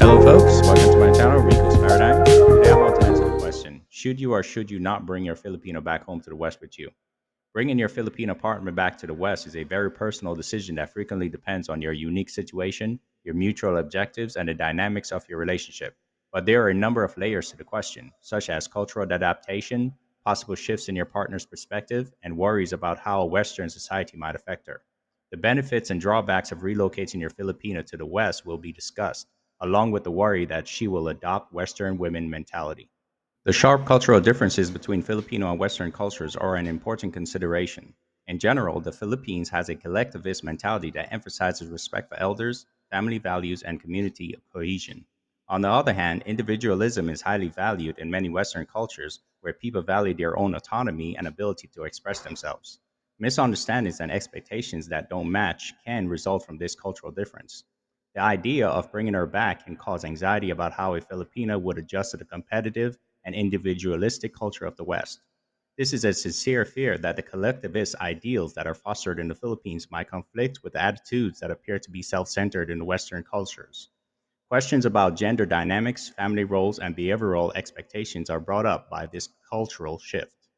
Hello, folks. Welcome to my channel, Rico's Paradigm. Today, I want to answer the question: should you or should you not bring your Filipino back home to the West with you? Bringing your Filipino partner back to the West is a very personal decision that frequently depends on your unique situation, your mutual objectives, and the dynamics of your relationship. But there are a number of layers to the question, such as cultural adaptation, possible shifts in your partner's perspective, and worries about how a Western society might affect her. The benefits and drawbacks of relocating your Filipino to the West will be discussed, along with the worry that she will adopt Western women mentality. The sharp cultural differences between Filipino and Western cultures are an important consideration. In general, the Philippines has a collectivist mentality that emphasizes respect for elders, family values, and community cohesion. On the other hand, individualism is highly valued in many Western cultures where people value their own autonomy and ability to express themselves. Misunderstandings and expectations that don't match can result from this cultural difference. The idea of bringing her back can cause anxiety about how a Filipina would adjust to the competitive and individualistic culture of the West. This is a sincere fear that the collectivist ideals that are fostered in the Philippines might conflict with attitudes that appear to be self centered in the Western cultures. Questions about gender dynamics, family roles, and behavioral expectations are brought up by this cultural shift.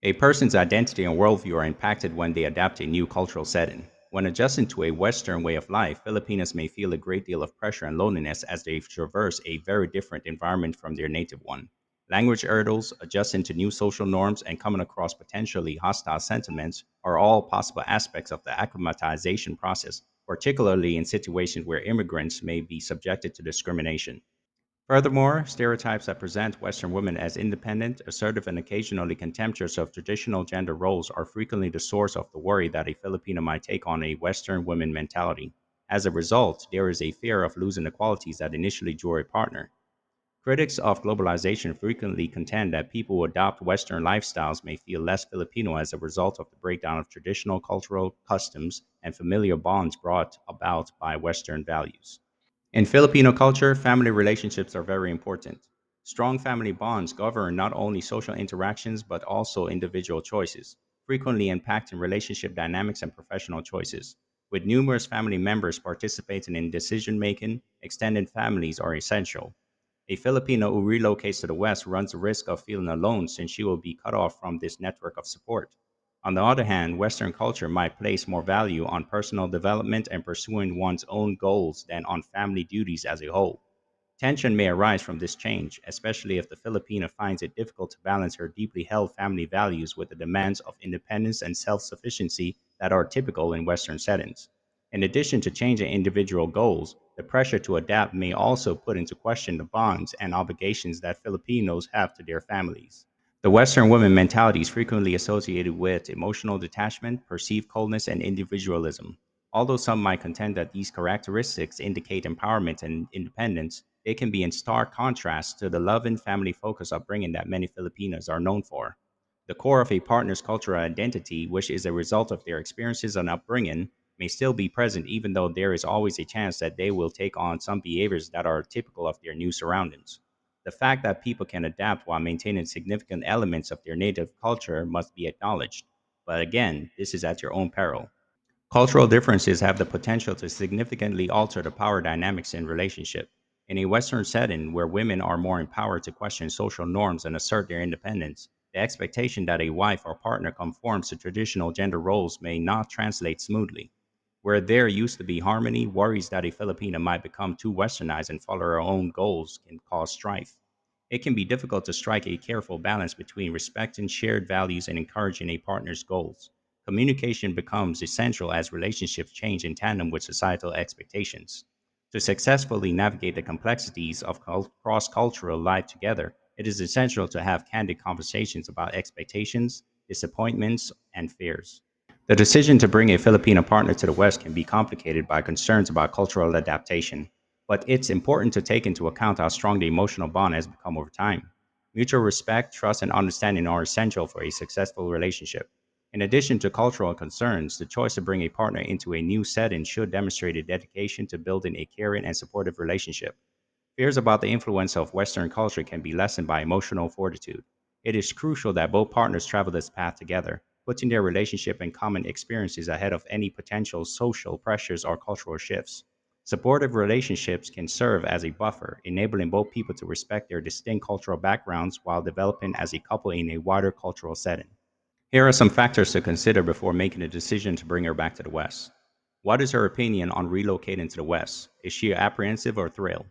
A person's identity and worldview are impacted when they adapt a new cultural setting. When adjusting to a Western way of life, Filipinos may feel a great deal of pressure and loneliness as they traverse a very different environment from their native one. Language hurdles, adjusting to new social norms, and coming across potentially hostile sentiments are all possible aspects of the acclimatization process, particularly in situations where immigrants may be subjected to discrimination. Furthermore, stereotypes that present Western women as independent, assertive, and occasionally contemptuous of traditional gender roles are frequently the source of the worry that a Filipino might take on a Western women mentality. As a result, there is a fear of losing the qualities that initially drew a partner. Critics of globalization frequently contend that people who adopt Western lifestyles may feel less Filipino as a result of the breakdown of traditional cultural customs and familiar bonds brought about by Western values. In Filipino culture, family relationships are very important. Strong family bonds govern not only social interactions but also individual choices, frequently impacting relationship dynamics and professional choices. With numerous family members participating in decision making, extended families are essential. A Filipino who relocates to the West runs the risk of feeling alone since she will be cut off from this network of support. On the other hand, Western culture might place more value on personal development and pursuing one's own goals than on family duties as a whole. Tension may arise from this change, especially if the Filipina finds it difficult to balance her deeply held family values with the demands of independence and self sufficiency that are typical in Western settings. In addition to changing individual goals, the pressure to adapt may also put into question the bonds and obligations that Filipinos have to their families. The Western woman mentality is frequently associated with emotional detachment, perceived coldness, and individualism. Although some might contend that these characteristics indicate empowerment and independence, they can be in stark contrast to the love and family focused upbringing that many Filipinos are known for. The core of a partner's cultural identity, which is a result of their experiences and upbringing, may still be present even though there is always a chance that they will take on some behaviors that are typical of their new surroundings. The fact that people can adapt while maintaining significant elements of their native culture must be acknowledged. But again, this is at your own peril. Cultural differences have the potential to significantly alter the power dynamics in relationship. In a Western setting where women are more empowered to question social norms and assert their independence, the expectation that a wife or partner conforms to traditional gender roles may not translate smoothly. Where there used to be harmony, worries that a Filipina might become too westernized and follow her own goals can cause strife. It can be difficult to strike a careful balance between respecting shared values and encouraging a partner's goals. Communication becomes essential as relationships change in tandem with societal expectations. To successfully navigate the complexities of cross cultural life together, it is essential to have candid conversations about expectations, disappointments, and fears. The decision to bring a Filipino partner to the West can be complicated by concerns about cultural adaptation, but it's important to take into account how strong the emotional bond has become over time. Mutual respect, trust, and understanding are essential for a successful relationship. In addition to cultural concerns, the choice to bring a partner into a new setting should demonstrate a dedication to building a caring and supportive relationship. Fears about the influence of Western culture can be lessened by emotional fortitude. It is crucial that both partners travel this path together, putting their relationship and common experiences ahead of any potential social pressures or cultural shifts. Supportive relationships can serve as a buffer, enabling both people to respect their distinct cultural backgrounds while developing as a couple in a wider cultural setting. Here are some factors to consider before making a decision to bring her back to the West. What is her opinion on relocating to the West? Is she apprehensive or thrilled?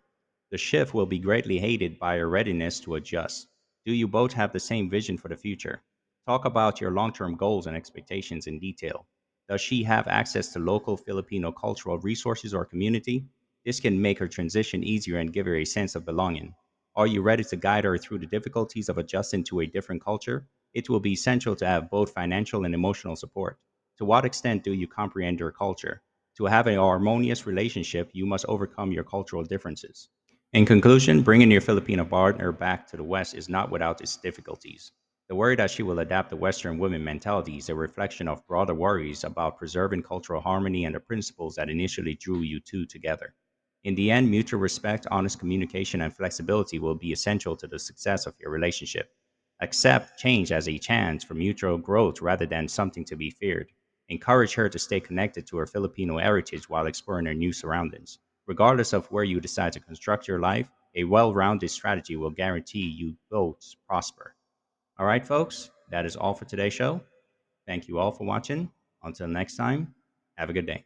The shift will be greatly hated by her readiness to adjust. Do you both have the same vision for the future? Talk about your long term goals and expectations in detail. Does she have access to local Filipino cultural resources or community? This can make her transition easier and give her a sense of belonging. Are you ready to guide her through the difficulties of adjusting to a different culture? It will be essential to have both financial and emotional support. To what extent do you comprehend your culture? To have a harmonious relationship, you must overcome your cultural differences. In conclusion, bringing your Filipino partner back to the West is not without its difficulties. The worry that she will adapt the Western women mentality is a reflection of broader worries about preserving cultural harmony and the principles that initially drew you two together. In the end, mutual respect, honest communication, and flexibility will be essential to the success of your relationship. Accept change as a chance for mutual growth rather than something to be feared. Encourage her to stay connected to her Filipino heritage while exploring her new surroundings. Regardless of where you decide to construct your life, a well rounded strategy will guarantee you both prosper. All right, folks, that is all for today's show. Thank you all for watching. Until next time, have a good day.